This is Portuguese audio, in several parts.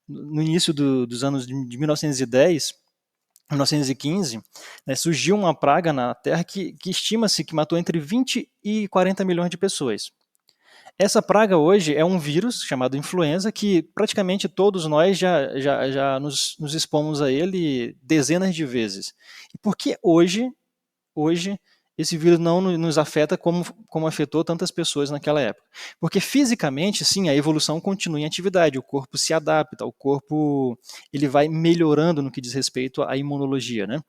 no início dos anos de 1910, 1915, né, surgiu uma praga na Terra que estima-se que matou entre 20 e 40 milhões de pessoas. Essa praga hoje é um vírus chamado influenza que praticamente todos nós já nos expomos a ele dezenas de vezes. E por que hoje esse vírus não nos afeta como afetou tantas pessoas naquela época? Porque fisicamente, sim, a evolução continua em atividade, o corpo se adapta, o corpo ele vai melhorando no que diz respeito à imunologia, né?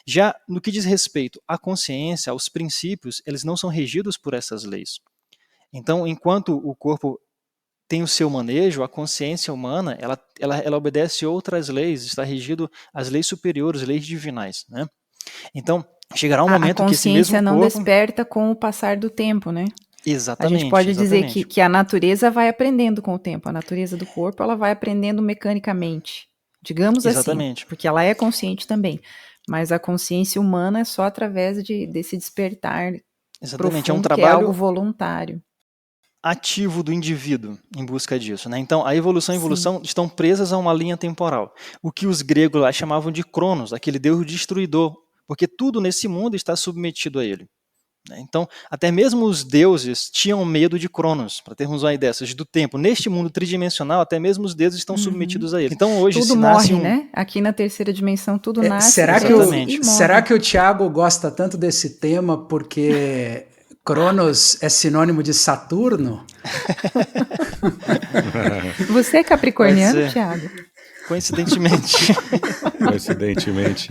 Já no que diz respeito à consciência, aos princípios, eles não são regidos por essas leis. Então, enquanto o corpo tem o seu manejo, a consciência humana, ela obedece outras leis, está regido às leis superiores, leis divinais, né? Então, chegará um A momento que esse mesmo consciência não corpo... desperta com o passar do tempo, né? A gente Exatamente, pode dizer exatamente. que a natureza vai aprendendo com o tempo. A natureza do corpo, ela vai aprendendo mecanicamente, digamos assim, Exatamente. porque ela é consciente também. Mas a consciência humana é só através desse despertar Exatamente, é um profundo, que é algo trabalho voluntário. ativo do indivíduo em busca disso, né? Então, a evolução e a Sim. evolução estão presas a uma linha temporal. O que os gregos lá chamavam de Cronos, aquele deus destruidor, porque tudo nesse mundo está submetido a ele. Então, até mesmo os deuses tinham medo de Cronos, para termos uma ideia, seja, do tempo. Neste mundo tridimensional, até mesmo os deuses estão submetidos a ele. Então, hoje, Tudo se nasce morre, né? Aqui na terceira dimensão, tudo nasce, será cresce e morre. será que o Thiago gosta tanto desse tema porque Cronos é sinônimo de Saturno? Você é capricorniano, Thiago? Coincidentemente. Coincidentemente.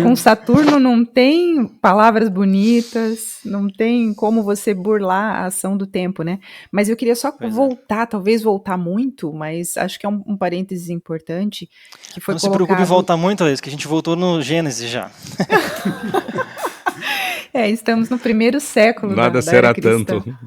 Com Saturno não tem palavras bonitas, não tem como você burlar a ação do tempo, né? Mas eu queria só talvez voltar muito, mas acho que é um parênteses importante que foi Não colocado... se preocupe em voltar muito, Alex, que a gente voltou no Gênesis já. Estamos no primeiro século Nada da era será cristã. tanto.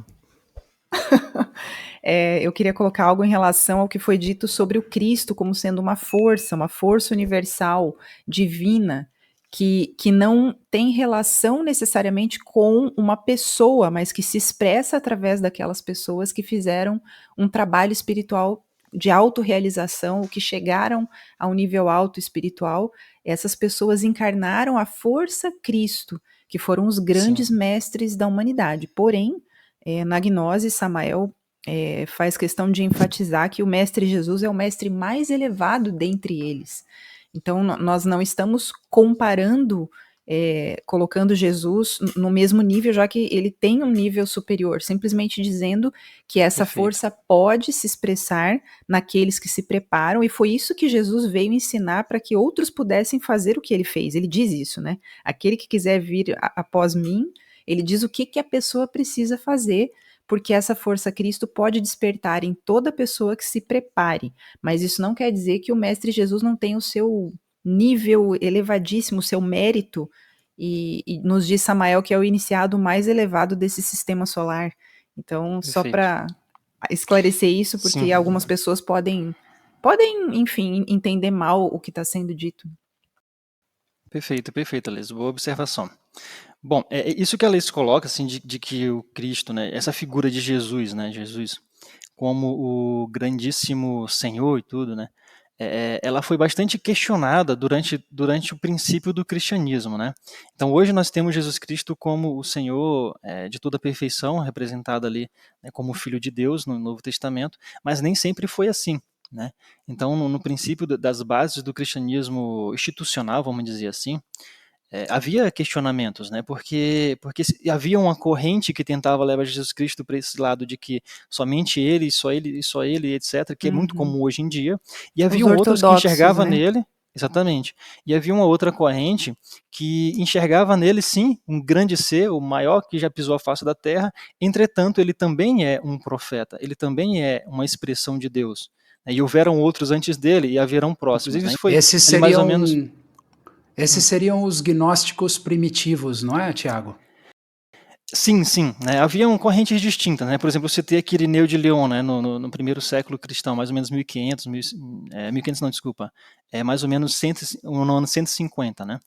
Eu queria colocar algo em relação ao que foi dito sobre o Cristo como sendo uma força universal, divina, que não tem relação necessariamente com uma pessoa, mas que se expressa através daquelas pessoas que fizeram um trabalho espiritual de autorrealização, ou que chegaram a um nível alto espiritual. Essas pessoas encarnaram a força Cristo, que foram os grandes mestres da humanidade. Porém, na gnose, Samael faz questão de enfatizar que o Mestre Jesus é o mestre mais elevado dentre eles. Então, nós não estamos comparando, colocando Jesus no mesmo nível, já que ele tem um nível superior, simplesmente dizendo que essa força pode se expressar naqueles que se preparam, e foi isso que Jesus veio ensinar para que outros pudessem fazer o que ele fez. Ele diz isso, né? Aquele que quiser vir após mim, ele diz o que a pessoa precisa fazer, porque essa força Cristo pode despertar em toda pessoa que se prepare, mas isso não quer dizer que o Mestre Jesus não tenha o seu nível elevadíssimo, o seu mérito, e nos diz Samael que é o iniciado mais elevado desse sistema solar. Então, só para esclarecer isso, porque algumas pessoas podem, enfim, entender mal o que está sendo dito. Perfeito, Alice. Boa observação. Bom, isso que a Alice coloca, assim, de que o Cristo, né, essa figura de Jesus, né, Jesus como o grandíssimo Senhor e tudo, né, ela foi bastante questionada durante o princípio do cristianismo, né. Então, hoje nós temos Jesus Cristo como o Senhor de toda a perfeição, representado ali, né, como o Filho de Deus no Novo Testamento, mas nem sempre foi assim, né. Então, no princípio das bases do cristianismo institucional, vamos dizer assim, havia questionamentos, né? Porque havia uma corrente que tentava levar Jesus Cristo para esse lado de que somente ele, só ele, etc., que é muito comum hoje em dia, e havia outros que enxergavam nele, exatamente, e havia uma outra corrente que enxergava nele, sim, um grande ser, o maior que já pisou a face da terra, entretanto, ele também é um profeta, ele também é uma expressão de Deus, né? E houveram outros antes dele e haverão próximos. Né? Isso foi mais ou menos... Esses seriam os gnósticos primitivos, não é, Tiago? Sim, né? Haviam correntes distintas, né? Por exemplo, você tem aqui Irineu de León, né? No primeiro século cristão, mais ou menos 1500, 1500 não, desculpa, mais ou menos no ano 150, né?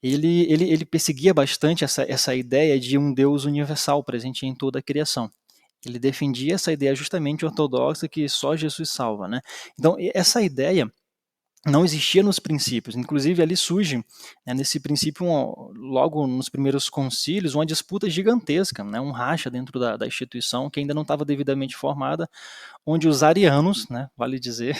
Ele perseguia bastante essa ideia de um Deus universal presente em toda a criação. Ele defendia essa ideia justamente ortodoxa que só Jesus salva, né? Então, essa ideia não existia nos princípios, inclusive ali surge, né, nesse princípio, logo nos primeiros concílios, uma disputa gigantesca, né, um racha dentro da instituição que ainda não estava devidamente formada, onde os arianos, né, vale dizer,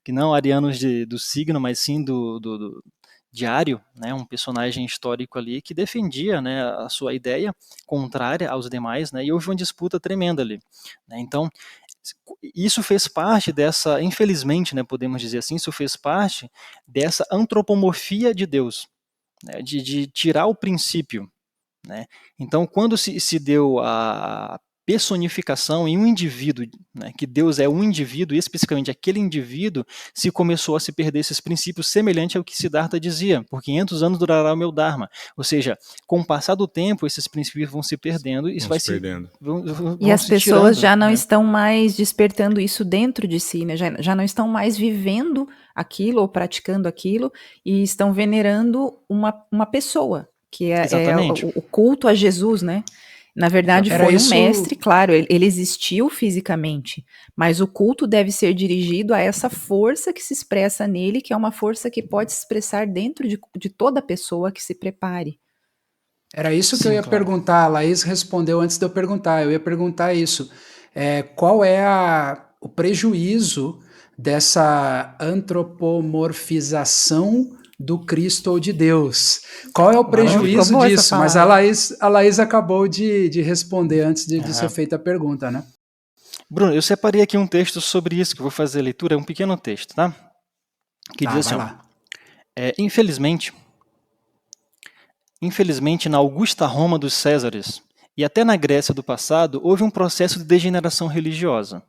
que não arianos do signo, mas sim do Diário, né, um personagem histórico ali que defendia, né, a sua ideia contrária aos demais, né, e houve uma disputa tremenda ali, né, então isso fez parte dessa, infelizmente, né, podemos dizer assim, isso fez parte dessa antropomorfia de Deus, né, de tirar o princípio, né? Então, quando se deu a personificação em um indivíduo, né, que Deus é um indivíduo, e especificamente aquele indivíduo, se começou a se perder esses princípios, semelhante ao que Siddhartha dizia: por 500 anos durará o meu Dharma. Ou seja, com o passar do tempo, esses princípios vão se perdendo, e isso vai se perdendo. E as pessoas tirando, já não né? estão mais despertando isso dentro de si, né? Já não estão mais vivendo aquilo ou praticando aquilo, e estão venerando uma pessoa, que é Exatamente. o culto a Jesus, né? Na verdade, Era foi um isso- mestre, claro, ele existiu fisicamente, mas o culto deve ser dirigido a essa força que se expressa nele, que é uma força que pode se expressar dentro de toda pessoa que se prepare. Era isso que eu Sim, ia claro. perguntar. A Laís respondeu antes de eu perguntar. Eu ia perguntar isso. Qual é o prejuízo dessa antropomorfização do Cristo ou de Deus? Qual é o Ficou prejuízo boa essa disso? Mas a palavra. Laís acabou de responder antes de ser Aham. feita a pergunta, né? Bruno, eu separei aqui um texto sobre isso, que eu vou fazer a leitura, é um pequeno texto, tá? Que diz Tá, assim, vai ó, lá. infelizmente, na augusta Roma dos Césares, e até na Grécia do passado, houve um processo de degeneração religiosa.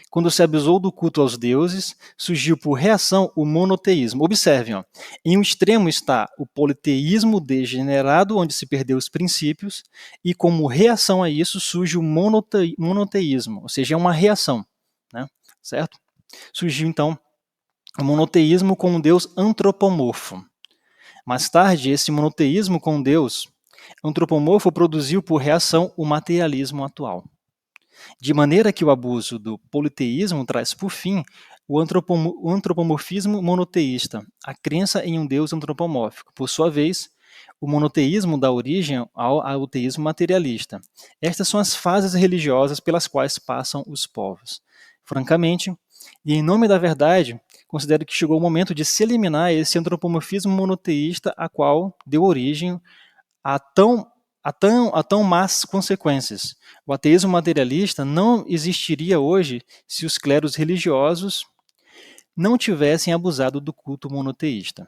Quando se abusou do culto aos deuses, surgiu por reação o monoteísmo. Observem, ó, em um extremo está o politeísmo degenerado, onde se perdeu os princípios, e como reação a isso surge o monoteísmo, ou seja, é uma reação, né? Certo? Surgiu então o monoteísmo com um Deus antropomorfo. Mais tarde, esse monoteísmo com Deus antropomorfo produziu por reação o materialismo atual. De maneira que o abuso do politeísmo traz por fim o antropomorfismo monoteísta, a crença em um Deus antropomórfico. Por sua vez, o monoteísmo dá origem ao teísmo materialista. Estas são as fases religiosas pelas quais passam os povos. Francamente, e em nome da verdade, considero que chegou o momento de se eliminar esse antropomorfismo monoteísta, a qual deu origem a tão más consequências. O ateísmo materialista não existiria hoje se os clérigos religiosos não tivessem abusado do culto monoteísta.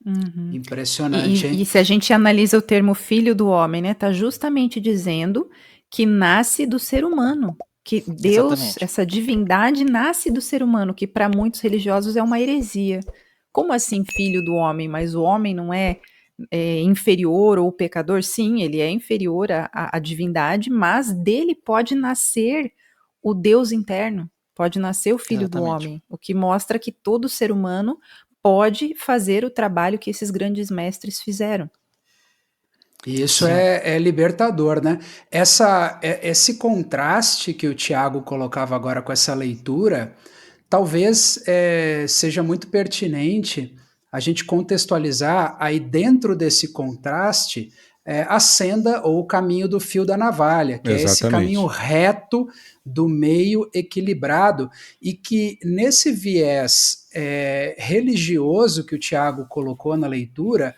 Uhum. Impressionante, E hein? se a gente analisa o termo filho do homem, né, tá justamente dizendo que nasce do ser humano, que Deus, Exatamente. essa divindade nasce do ser humano, que para muitos religiosos é uma heresia. Como assim filho do homem? Mas o homem não é inferior ou pecador? Sim, ele é inferior à divindade, mas dele pode nascer o Deus interno, pode nascer o filho do Exatamente. homem, o que mostra que todo ser humano pode fazer o trabalho que esses grandes mestres fizeram. E isso Sim. é libertador, né? Esse contraste que o Tiago colocava agora com essa leitura, talvez seja muito pertinente a gente contextualizar aí dentro desse contraste a senda ou o caminho do fio da navalha, que é esse caminho Exatamente. reto do meio equilibrado, e que nesse viés religioso que o Tiago colocou na leitura,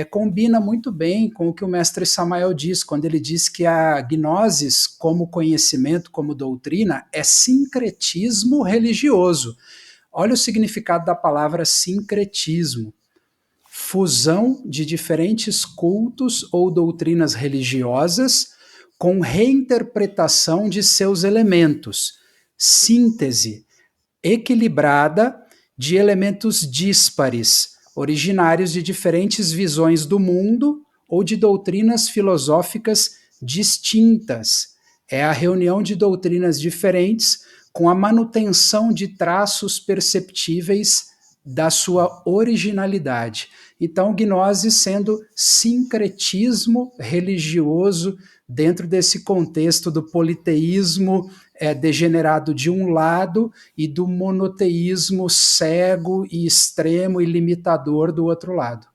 combina muito bem com o que o mestre Samael diz, quando ele diz que a gnosis, como conhecimento, como doutrina, é sincretismo religioso. Olha o significado da palavra sincretismo: fusão de diferentes cultos ou doutrinas religiosas com reinterpretação de seus elementos, síntese equilibrada de elementos díspares, originários de diferentes visões do mundo ou de doutrinas filosóficas distintas. É a reunião de doutrinas diferentes com a manutenção de traços perceptíveis da sua originalidade. Então, gnose sendo sincretismo religioso dentro desse contexto do politeísmo degenerado de um lado e do monoteísmo cego e extremo e limitador do outro lado.